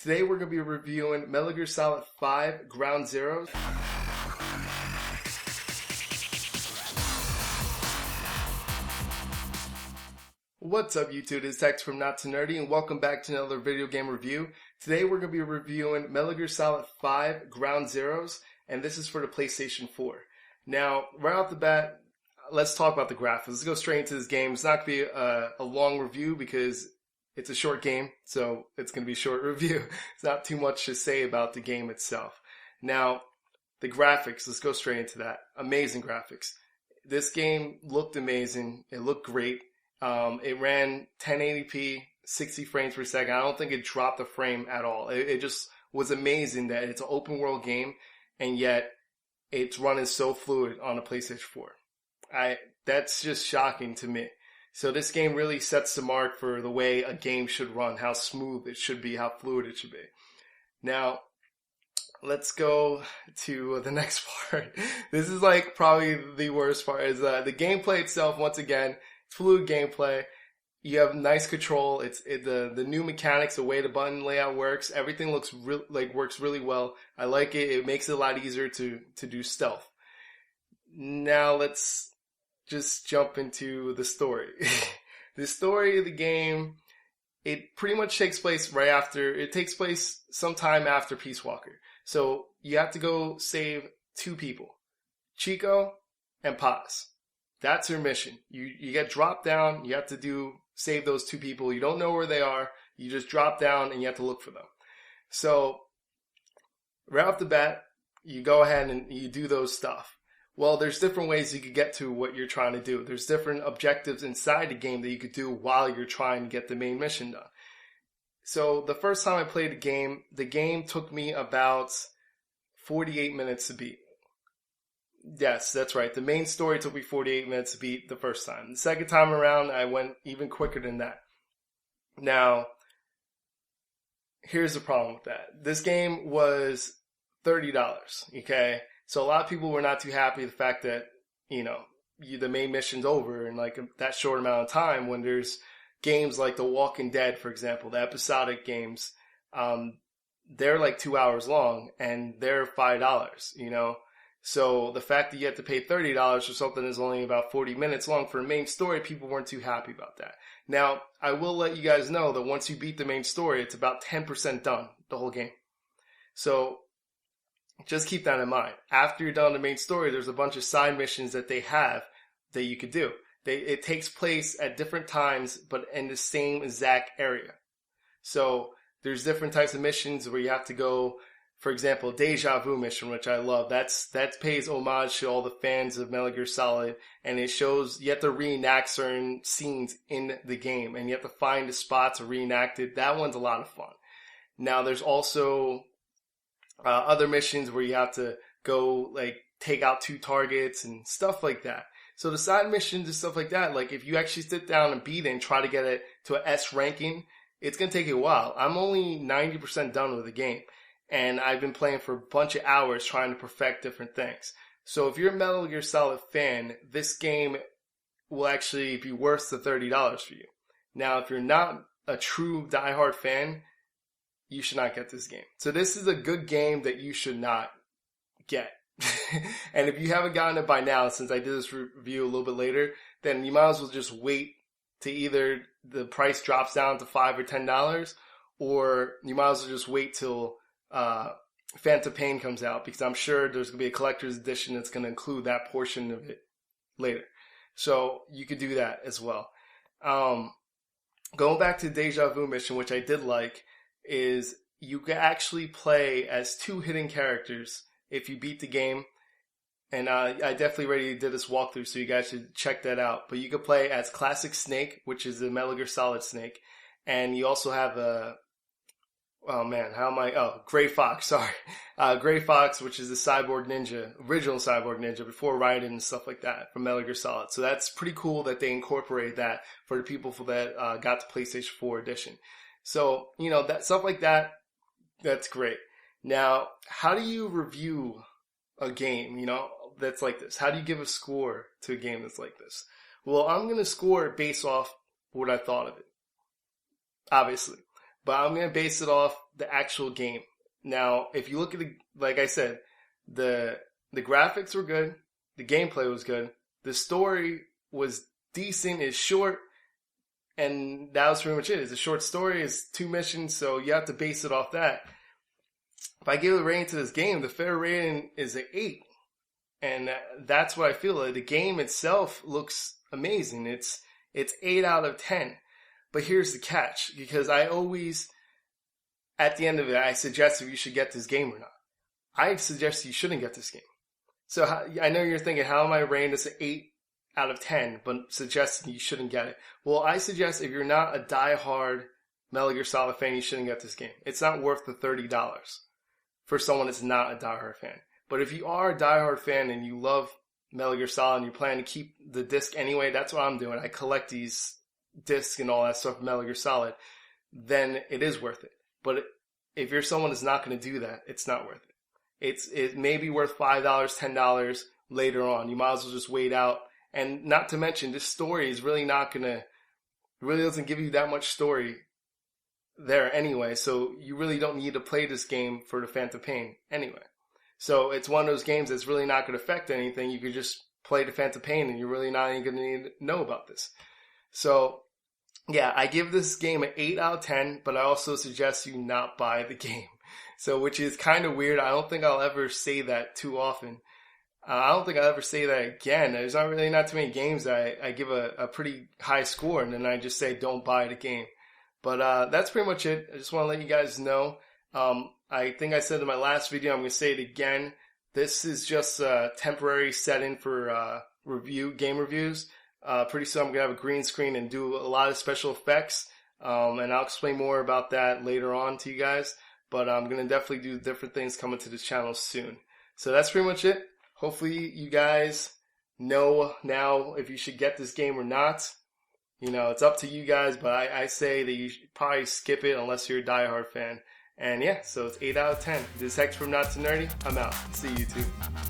Today we're going to be reviewing Metal Gear Solid 5 Ground Zeroes. What's up YouTube, it's Hector from Not2Nerdy and welcome back to another video game review. Today we're going to be reviewing Metal Gear Solid 5 Ground Zeroes, and this is for the PlayStation 4. Now, right off the bat, let's talk about the graphics. Let's go straight into this game. It's not going to be a long review because it's a short game, so it's going to be a short review. It's not too much to say about the game itself. Now, the graphics, let's go straight into that. Amazing graphics. This game looked amazing. It looked great. It ran 1080p, 60 frames per second. I don't think it dropped a frame at all. It just was amazing that it's an open world game, and yet it's running so fluid on a PlayStation 4. That's just shocking to me. So this game really sets the mark for the way a game should run, how smooth it should be, how fluid it should be. Now, let's go to the next part. This is like probably the worst part, is the gameplay itself. Once again, it's fluid gameplay. You have nice control. The new mechanics, the way the button layout works, everything looks works really well. I like it. It makes it a lot easier to do stealth. Now let's just jump into the story. The story of the game, it pretty much takes place sometime after Peace Walker. So you have to go save two people, Chico and Paz. That's your mission. You get dropped down, you have to save those two people. You don't know where they are, you just drop down and you have to look for them. So right off the bat, you go ahead and you do those stuff. Well, there's different ways you could get to what you're trying to do. There's different objectives inside the game that you could do while you're trying to get the main mission done. So the first time I played the game took me about 48 minutes to beat. Yes, that's right. The main story took me 48 minutes to beat the first time. The second time around, I went even quicker than that. Now, here's the problem with that. This game was $30, okay? So a lot of people were not too happy with the fact that, the main mission's over in like that short amount of time, when there's games like The Walking Dead, for example, the episodic games, they're like 2 hours long and they're $5, So the fact that you have to pay $30 for something that's only about 40 minutes long for a main story, people weren't too happy about that. Now, I will let you guys know that once you beat the main story, it's about 10% done, the whole game. So just keep that in mind. After you're done the main story, there's a bunch of side missions that they have that you could do. It takes place at different times, but in the same exact area. So there's different types of missions where you have to go, for example, Deja Vu mission, which I love. That pays homage to all the fans of Metal Gear Solid, and it shows you have to reenact certain scenes in the game, and you have to find the spots to reenact it. That one's a lot of fun. Now there's also other missions where you have to go take out two targets and stuff like that. So the side missions and stuff like that, if you actually sit down and beat it and try to get it to an S ranking, it's going to take you a while. I'm only 90% done with the game, and I've been playing for a bunch of hours trying to perfect different things. So if you're a Metal Gear Solid fan, this game will actually be worth the $30 for you. Now, if you're not a true diehard fan, you should not get this game. So this is a good game that you should not get. And if you haven't gotten it by now, since I did this review a little bit later, then you might as well just wait to either the price drops down to $5 or $10, or you might as well just wait till Phantom Pain comes out, because I'm sure there's going to be a collector's edition that's going to include that portion of it later. So you could do that as well. Going back to the Deja Vu mission, which I did like, is you can actually play as two hidden characters if you beat the game. And I definitely already did this walkthrough, so you guys should check that out. But you can play as Classic Snake, which is the Metal Gear Solid Snake. And you also have Gray Fox, sorry. Gray Fox, which is the Cyborg Ninja, original Cyborg Ninja, before Raiden and stuff like that from Metal Gear Solid. So that's pretty cool that they incorporated that for the people that got the PlayStation 4 edition. So, that stuff like that, that's great. Now, how do you review a game, that's like this? How do you give a score to a game that's like this? Well, I'm going to score it based off what I thought of it, obviously. But I'm going to base it off the actual game. Now, if you look at like I said, the graphics were good, the gameplay was good, the story was decent, it's short, and that was pretty much it. It's a short story, it's 2 missions, so you have to base it off that. If I give a rating to this game, the fair rating is an 8. And that's what I feel. Like the game itself looks amazing. It's 8 out of 10. But here's the catch, because I always, at the end of it, I suggest if you should get this game or not. I suggest you shouldn't get this game. So I know you're thinking, how am I rating this an 8 out of 10, but suggesting you shouldn't get it? Well, I suggest if you're not a diehard Metal Gear Solid fan, you shouldn't get this game. It's not worth the $30 for someone that's not a diehard fan. But if you are a diehard fan and you love Metal Gear Solid and you plan to keep the disc anyway, that's what I'm doing. I collect these discs and all that stuff, Metal Gear Solid, then it is worth it. But if you're someone that's not going to do that, it's not worth it. It may be worth $5, $10 later on. You might as well just wait out. And not to mention, this story is really really doesn't give you that much story there anyway. So you really don't need to play this game for the Phantom Pain anyway. So it's one of those games that's really not going to affect anything. You could just play the Phantom Pain and you're really not even going to need to know about this. So yeah, I give this game an 8 out of 10, but I also suggest you not buy the game. So, which is kind of weird. I don't think I'll ever say that too often. I don't think I'll ever say that again. There's not too many games that I give a pretty high score and then I just say don't buy the game. But that's pretty much it. I just want to let you guys know. I think I said in my last video, I'm going to say it again. This is just a temporary setting for game reviews. Pretty soon I'm going to have a green screen and do a lot of special effects. And I'll explain more about that later on to you guys. But I'm going to definitely do different things coming to this channel soon. So that's pretty much it. Hopefully you guys know now if you should get this game or not. You know, it's up to you guys, but I say that you should probably skip it unless you're a diehard fan. And yeah, so it's 8 out of 10. This is Hector from Not2Nerdy. I'm out. See you YouTube.